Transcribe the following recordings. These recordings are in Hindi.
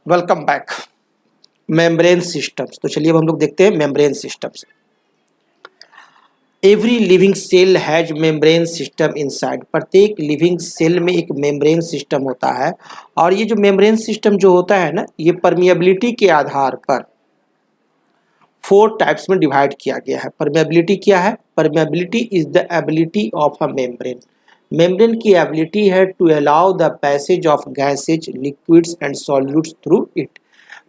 Welcome back. मेम्ब्रेन सिस्टम्स, तो चलिए अब हम लोग देखते हैं membrane systems. Every living cell has membrane system inside. प्रत्येक लिविंग सेल में एक मेम्ब्रेन सिस्टम होता है और ये जो मेम्ब्रेन सिस्टम जो होता है ना, ये परमिएबिलिटी के आधार पर 4 टाइप्स में डिवाइड किया गया है। परमिएबिलिटी क्या है? Permeability is the ability of a membrane. Membrane की एबिलिटी है to allow the passage of gases, liquids and solutes through it.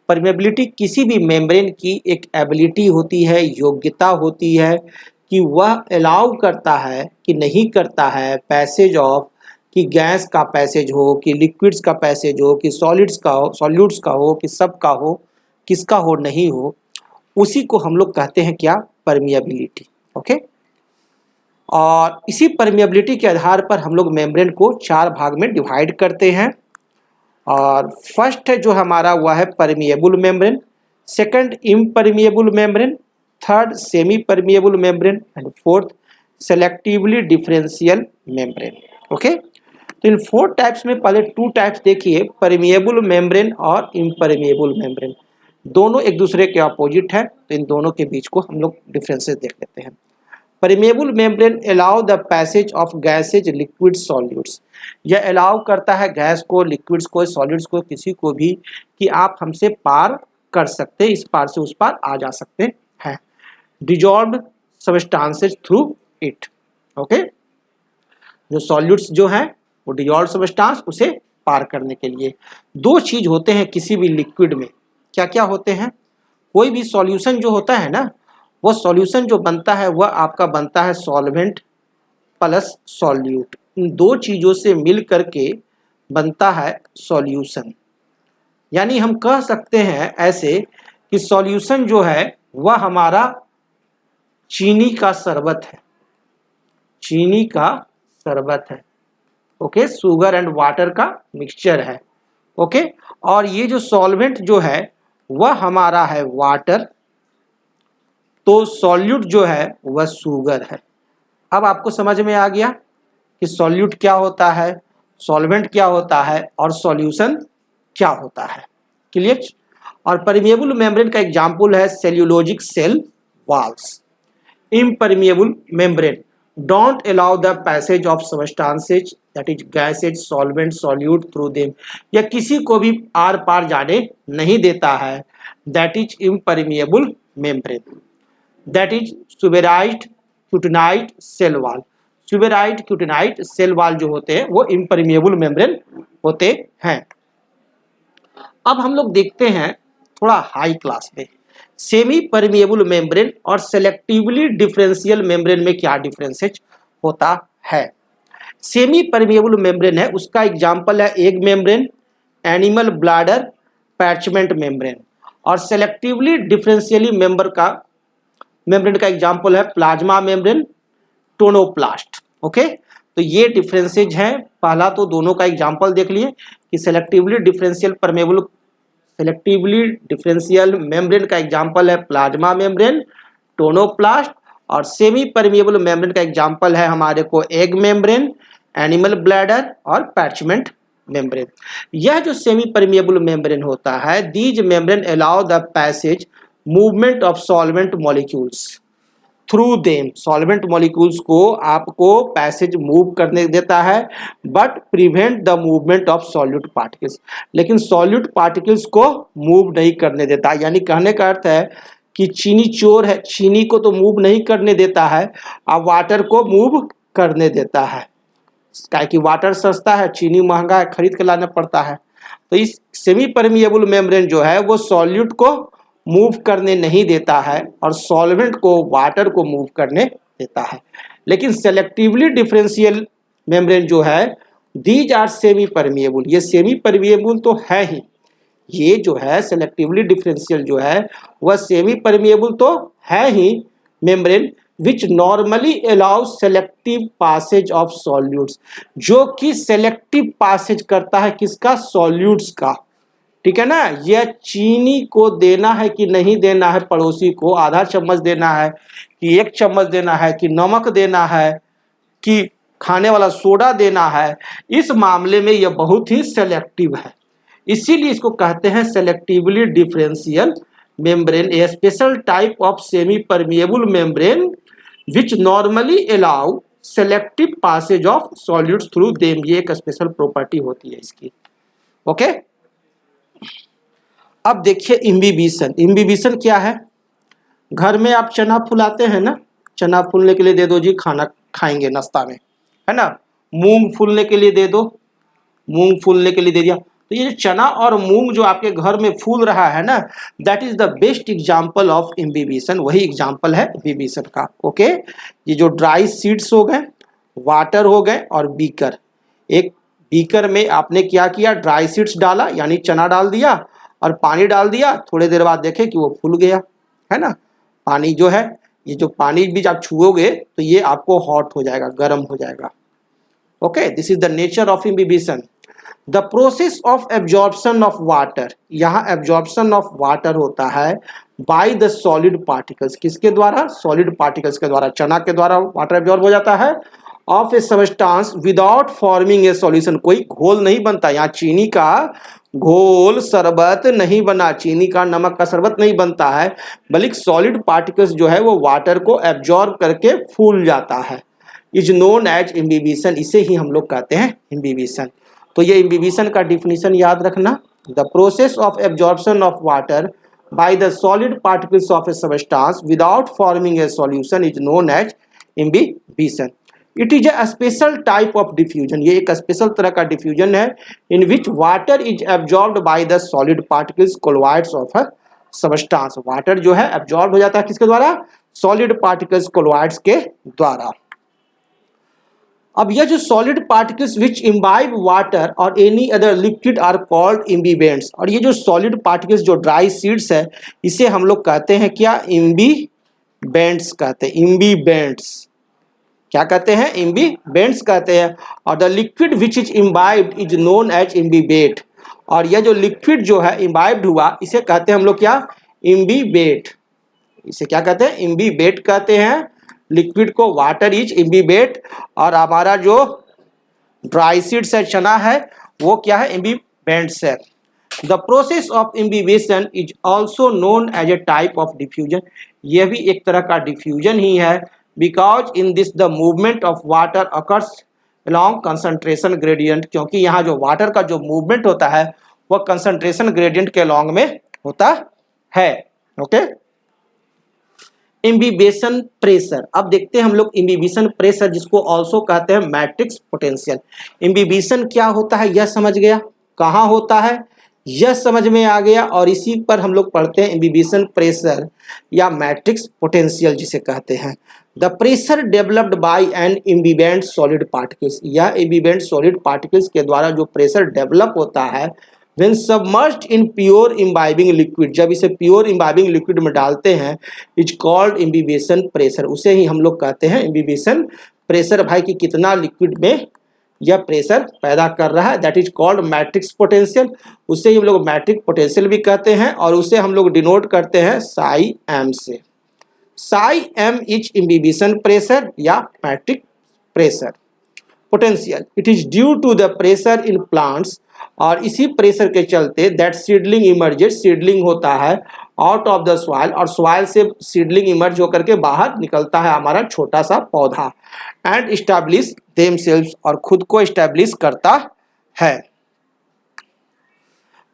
Permeability किसी भी मेम्ब्रेन की एक एबिलिटी होती है, योग्यता होती है कि वह अलाउ करता है कि नहीं करता है पैसेज ऑफ, कि गैस का पैसेज हो, कि लिक्विड्स का पैसेज हो, कि सॉलिड्स का हो, सॉल्यूट्स का हो, कि सब का हो, किसका हो नहीं हो, उसी को हम लोग कहते हैं क्या? परमिएबिलिटी। ओके। और इसी परमिएबिलिटी के आधार पर हम लोग मेम्ब्रेन को 4 भाग में डिवाइड करते हैं। और फर्स्ट जो हमारा हुआ है permeable membrane, second impermeable membrane, third semi permeable membrane and fourth selectively differential membrane. Okay, तो इन 4 टाइप्स में पहले 2 टाइप्स देखिए, परमिएबल मेम्ब्रेन और इम्परमिएबल मेम्ब्रेन। दोनों एक दूसरे के अपोजिट है, तो इन दोनों के बीच को हम लोग डिफरेंसेस देख लेते हैं। Permeable membrane allow the passage of gases, liquid, solutes. यह अलाउ करता है गैस को, लिक्विड्स को, सॉलिड्स को, किसी को भी, कि आप हमसे पार कर सकते हैं, इस पार से उस पार आ जा सकते हैं। Dissolve substances through it. Okay, जो सॉल्यूट्स जो है वो डिजॉल्व सबस्टांस, उसे पार करने के लिए 2 चीज होते हैं किसी भी लिक्विड में। क्या क्या होते हैं? कोई भी सॉल्यूशन जो होता है ना, वो सॉल्यूशन जो बनता है वह आपका बनता है सॉल्वेंट प्लस सॉल्यूट। इन 2 चीज़ों से मिल करके बनता है सॉल्यूशन। यानी हम कह सकते हैं ऐसे कि सॉल्यूशन जो है वह हमारा चीनी का शरबत है, चीनी का शरबत है। ओके, शुगर एंड वाटर का मिक्सचर है। ओके, और ये जो सॉल्वेंट जो है वह हमारा है वाटर, तो सॉल्यूट जो है वह शुगर है। अब आपको समझ में आ गया कि सॉल्यूट क्या होता है, सॉल्वेंट क्या होता है और सॉल्यूशन क्या होता है। क्लियर? और परमिएबल मेम्ब्रेन का एग्जांपल है cellulosic cell walls. Impermeable membrane don't allow the passage of substances, that is gases, solvent, solute through them. यह किसी को भी आर पार जाने नहीं देता है, that is impermeable membrane. That is suberite cutinite cell wall. Suberite cutinite cell wall जो होते हैं वो इम्परमिएबल मेम्ब्रेन होते हैं। अब हम लोग देखते हैं थोड़ा हाई क्लास में सेमी परमिएबल मेम्ब्रेन और सेलेक्टिवली डिफरेंशियल मेम्ब्रेन में क्या डिफरेंसेज होता है। सेमी परमिएबल मेम्ब्रेन है, उसका एग्जांपल है egg membrane, animal bladder, parchment membrane. और सेलेक्टिवली डिफरेंशियली मेम्ब्रेन का एग्जांपल है प्लाज्मा मेम्ब्रेन, टोनोप्लास्ट। ओके, तो ये डिफरेंसेज हैं। पहला तो दोनों का एग्जांपल देख लिए कि सेलेक्टिवली डिफरेंशियल मेम्ब्रेन का एग्जांपल है प्लाज्मा मेम्ब्रेन, टोनोप्लास्ट। और सेमी परमिएबल मेम्ब्रेन का एग्जांपल है हमारे को एग मेम्ब्रेन, एनिमल ब्लैडर और पैचमेंट मेम्ब्रेन। यह जो सेमी परमिएबल मेम्ब्रेन होता है, these membrane allow the passage movement of solvent molecules through them. Solvent molecules को आपको पैसेज मूव करने देता है, but prevent the movement of solute particles. लेकिन सॉल्यूट पार्टिकल्स को मूव नहीं करने देता। यानी कहने का अर्थ है कि चीनी चोर है, चीनी को तो मूव नहीं करने देता है, अब वाटर को मूव करने देता है। क्या कि वाटर सस्ता है, चीनी महंगा है, खरीद के लाना पड़ता है। तो इस सेमी परमिएबल मेम्ब्रेन जो है वो सॉल्यूट को मूव करने नहीं देता है और सॉल्वेंट को, वाटर को मूव करने देता है। लेकिन सेलेक्टिवली डिफरेंशियल मेम्ब्रेन जो है, दीज आर सेमी परमिएबल। ये सेमी परमिएबल तो है ही, ये जो है सेलेक्टिवली डिफरेंशियल जो है वह सेमी परमिएबल तो है ही membrane, which normally allow selective passage of solutes, जो कि सेलेक्टिव पासेज करता है किसका? सॉल्यूट्स का। ठीक है ना? यह चीनी को देना है कि नहीं देना है, पड़ोसी को आधा चम्मच देना है कि 1 चम्मच देना है, कि नमक देना है, कि खाने वाला सोडा देना है, इस मामले में यह बहुत ही सेलेक्टिव है। इसीलिए इसको कहते हैं selectively differential membrane, a special type of semi permeable membrane which normally allow selective passage of solids through them. ये एक स्पेशल प्रॉपर्टी होती है इसकी। ओके, अब देखिए इम्बिबिशन। इम्बिबिशन क्या है? घर में आप चना फुलाते हैं ना, चना फूलने के लिए दे दो जी, खाना खाएंगे नाश्ता में, है ना। मूंग फूलने के लिए दे दो, मूंग फूलने के लिए दे दिया। तो ये जो चना और मूंग जो आपके घर में फूल रहा है ना, that is the best example of imbibition. वही एग्जांपल है इम्बिबिशन का। ओके, ये जो ड्राई सीड्स हो गए, वाटर हो गए और बीकर। एक बीकर में आपने क्या किया, ड्राई सीड्स डाला यानी चना डाल दिया और पानी डाल दिया, थोड़ी देर बाद देखे कि वो फूल गया, है ना। पानी जो है, ये जो पानी भी आप छुओगे तो ये आपको हॉट हो जाएगा, गर्म हो जाएगा। Okay, this is the nature of imbibition. The process of absorption of water, यहाँ एब्जॉर्प्शन ऑफ वाटर होता है बाय द सॉलिड पार्टिकल्स। किसके द्वारा? सॉलिड पार्टिकल्स के द्वारा। चना के द्वारा वाटर एब्जॉर्ब हो जाता है of a substance without forming a solution. कोई घोल नहीं बनता, यहाँ चीनी का घोल शरबत नहीं बना, चीनी का नमक का शरबत नहीं बनता है, बल्कि सॉलिड पार्टिकल्स जो है वो वाटर को एब्जॉर्ब करके फूल जाता है। इज नोन एज इम्बिबिशन, इसे ही हम लोग कहते हैं इम्बिबिशन। तो ये इम्बिबिशन का डिफिनीशन याद रखना, the process of absorption of water by the solid particles of a substance without forming a solution is known as imbibition. It is a special type of diffusion, ये एक स्पेशल तरह का डिफ्यूजन है in which water is absorbed by the solid particles colloids of a substance. Water जो है एब्जॉर्ब हो जाता है किसके द्वारा? सॉलिड पार्टिकल्स कोलॉइड्स के द्वारा। अब यह जो solid particles which imbibe water और any other liquid are called imbibants. और ये जो सॉलिड पार्टिकल्स जो ड्राई सीड्स है, इसे हम लोग कहते हैं क्या? इम्बिबेंट्स कहते हैं। इम्बिबेंट्स क्या कहते हैं? इम्बिबेंट्स कहते हैं। और the liquid which is imbibed is known as imbibate. और यह जो लिक्विड जो है इम्बाइब्ड हुआ, इसे कहते हैं हम लोग क्या? इम्बिबेट। इसे क्या कहते हैं? इम्बिबेट कहते हैं। लिक्विड को वाटर इज इम्बिबेट। और हमारा जो ड्राई सीड्स है, चना है, वो क्या है? इम्बिबेंट्स है। The process of imbibition is also known as a type of diffusion. यह भी एक तरह का डिफ्यूजन ही है, because in this the movement of water occurs along concentration gradient. क्योंकि यहाँ जो वाटर का जो मूवमेंट होता है वह कंसंट्रेशन ग्रेडियंट के अलॉन्ग में होता है। Okay, imbibition pressure. अब देखते हैं हम लोग इम्बिबेशन प्रेशर, जिसको ऑल्सो कहते हैं मैट्रिक्स पोटेंशियल। इम्बिबेशन क्या होता है यह समझ गया, कहाँ होता है यह समझ में आ गया, और इसी पर हम लोग पढ़ते हैं इम्बिबेशन प्रेशर या मैट्रिक्स पोटेंशियल जिसे कहते हैं। The pressure developed by an imbibant solid particles, यह इम्बिबेंट सॉलिड पार्टिकल्स के द्वारा जो प्रेशर डेवलप होता है when submerged in pure imbibing liquid, जब इसे प्योर इम्बाइबिंग लिक्विड में डालते हैं, इज कॉल्ड इम्बिबेशन प्रेशर। उसे ही हम लोग कहते हैं इम्बिबेशन प्रेशर। भाई कि कितना लिक्विड में यह प्रेशर पैदा कर रहा है, that is called matrix potential. उसे ही हम लोग मैट्रिक पोटेंशियल भी कहते हैं, और उसे हम लोग डिनोट करते हैं साई एम से। Psi M is imbibition pressure या matric pressure potential. It is due to the pressure in plants, और इसी प्रेशर के चलते दैट सीडलिंग इमर्जेस, सीडलिंग होता है आउट ऑफ द सॉइल, और सॉइल से सीडलिंग इमर्ज होकर के बाहर निकलता है हमारा छोटा सा पौधा, एंड इस्टेब्लिश देमसेल्व्स, और खुद को इस्टेब्लिश करता है।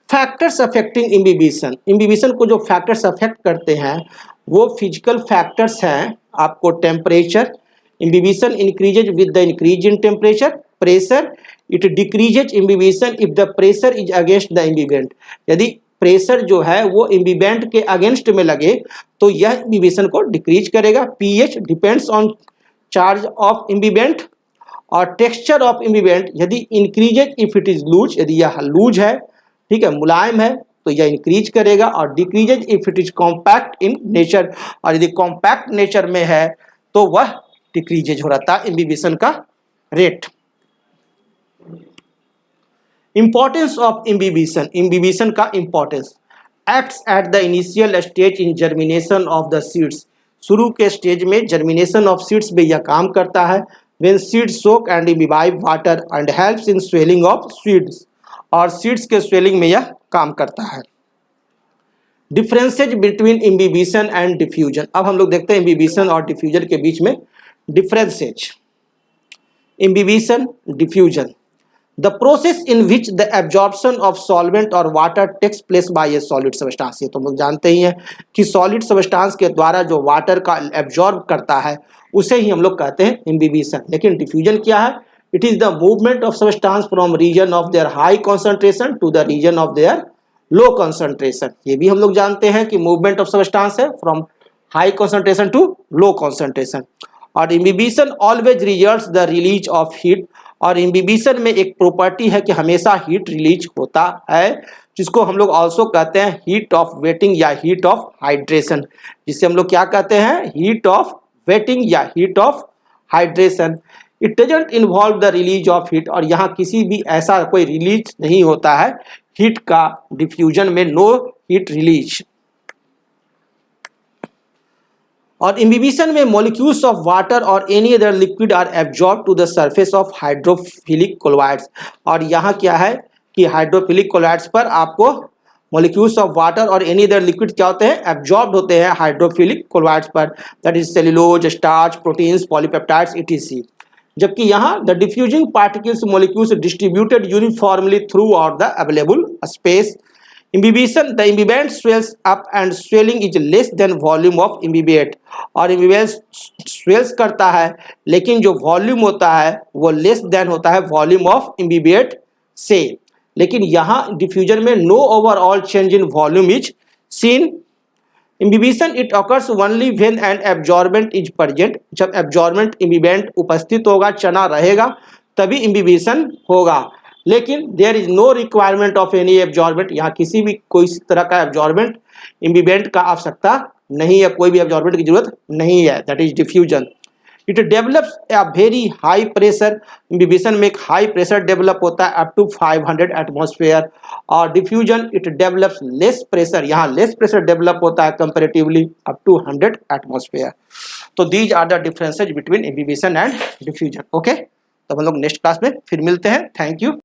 Factors affecting इम्बिबेशन। इम्बिबेशन को जो फैक्टर्स अफेक्ट करते हैं वो फिजिकल फैक्टर्स हैं। आपको temperature, imbibition increases with the increase in temperature. Pressure, it decreases imbibition if the pressure is against the imbibant. यदि प्रेशर जो है वो इम्बिबेंट के अगेंस्ट में लगे तो यह इम्बिबेशन को डिक्रीज करेगा। PH depends on charge of imbibant. और टेक्सचर ऑफ इम्बिबेंट, यदि increases if it is loose, यदि यह लूज है, ठीक है, मुलायम है, तो यह इंक्रीज करेगा। और decreases if it is compact in nature, और यदि कॉम्पैक्ट नेचर में है तो वह डिक्रीजेज हो रहा था इम्बिबेशन का रेट। इंपॉर्टेंस ऑफ इम्बिबेशन, इम्बिबेशन का importance. Acts at the initial stage in germination of the seeds, शुरू के स्टेज में जर्मिनेशन ऑफ सीड्स में यह काम करता है। When seeds soak and imbibe water and helps in swelling of seeds, और सीड्स के स्वेलिंग में यह काम करता है। Differences between imbibition and diffusion. अब हम लोग देखते हैं इम्बिबिशन और डिफ्यूजन के बीच में differences. Imbibition, diffusion, the process in which the absorption of solvent or water takes place by a solid substance। ये तो हम लोग जानते ही हैं कि सॉलिड सब्सटेंस के द्वारा जो वाटर का एब्जॉर्ब करता है उसे ही हम लोग कहते हैं इम्बिबिशन। लेकिन डिफ्यूजन क्या है? It is the movement of substance from region of their high concentration to the region of their low concentration. ये भी हम लोग जानते हैं कि मूवमेंट ऑफ सब्सटेंस है from high concentration to low concentration. और imbibition always results the release of heat. और इम्बिबिशन में एक प्रॉपर्टी है कि हमेशा हीट रिलीज होता है, जिसको हम लोग ऑल्सो कहते हैं हीट ऑफ वेटिंग या हीट ऑफ हाइड्रेशन। जिसे हम लोग क्या कहते हैं? हीट ऑफ वेटिंग या heat of hydration. It doesn't involve the release of heat. और यहाँ किसी भी ऐसा कोई रिलीज नहीं होता है हीट का, डिफ्यूजन में नो हीट रिलीज। और इम्बिबिशन में मॉलिक्यूल्स ऑफ वाटर और any other liquid are absorb to the surface of hydrophilic colloids. और यहाँ क्या है कि हाइड्रोफिलिक कोलॉइड्स पर आपको मॉलिक्यूल्स ऑफ वाटर और एनी अदर लिक्विड क्या होते हैं? एब्जॉर्ब होते हैं हाइड्रोफिलिक कोलॉइड्स पर, that is cellulose, starch, proteins, polypeptides etc। जबकि यहाँ the diffusing particles molecules distributed uniformly throughout the available space. Imbibition, the imbibient swells up and swelling is less than volume of imbibate। और imbibate swells करता है लेकिन जो वॉल्यूम होता है वो लेस देन होता है वॉल्यूम ऑफ imbibate से। लेकिन यहाँ डिफ्यूजन में no overall change in volume is seen. Imbibition it occurs only when an absorbent is present. जब एब्जॉर्बेंट इम्बिबेंट उपस्थित होगा, चना रहेगा, तभी इम्बिबिशन होगा। लेकिन there is no requirement of any absorbent. यहाँ किसी भी कोई तरह का एब्जॉर्बेंट इम्बिबेंट का आवश्यकता नहीं है, कोई भी एब्जॉर्बेंट की जरूरत नहीं है, that is diffusion. It develops a very high pressure. Imbibition में एक हाई प्रेशर डेवलप होता है अप टू 500 एटमॉस्फेयर। और diffusion it develops less pressure, यहाँ लेस प्रेशर डेवलप होता है कंपेरेटिवली अप टू 100 एटमॉस्फेयर। तो these are the differences between imbibition and diffusion. Okay, तो हम लोग नेक्स्ट क्लास में फिर मिलते हैं। Thank you.